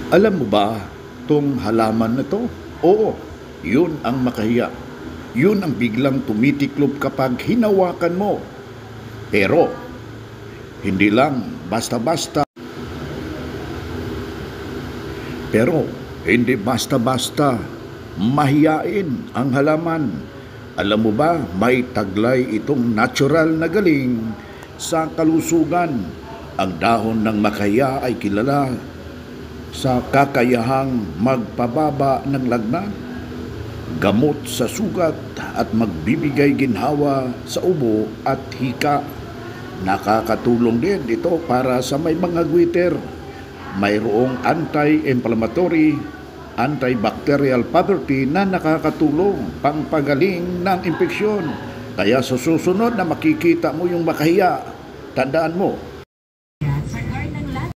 Alam mo ba, tong halaman na to? Oo, yun ang makahiya. Yun ang biglang tumitiklop kapag hinawakan mo. Pero, hindi lang basta-basta. Pero, hindi basta-basta. Mahiyain ang halaman. Alam mo ba, may taglay itong natural na galing sa kalusugan. Ang dahon ng makaya ay kilala sa kakayahang magpababa ng lagnat, gamot sa sugat at magbibigay ginhawa sa ubo at hika. Nakakatulong din ito para sa may mga goiter. Mayroong anti-inflammatory, antibacterial property na nakakatulong pangpagaling ng impeksyon. Kaya sa susunod na makikita mo yung makahiya, tandaan mo,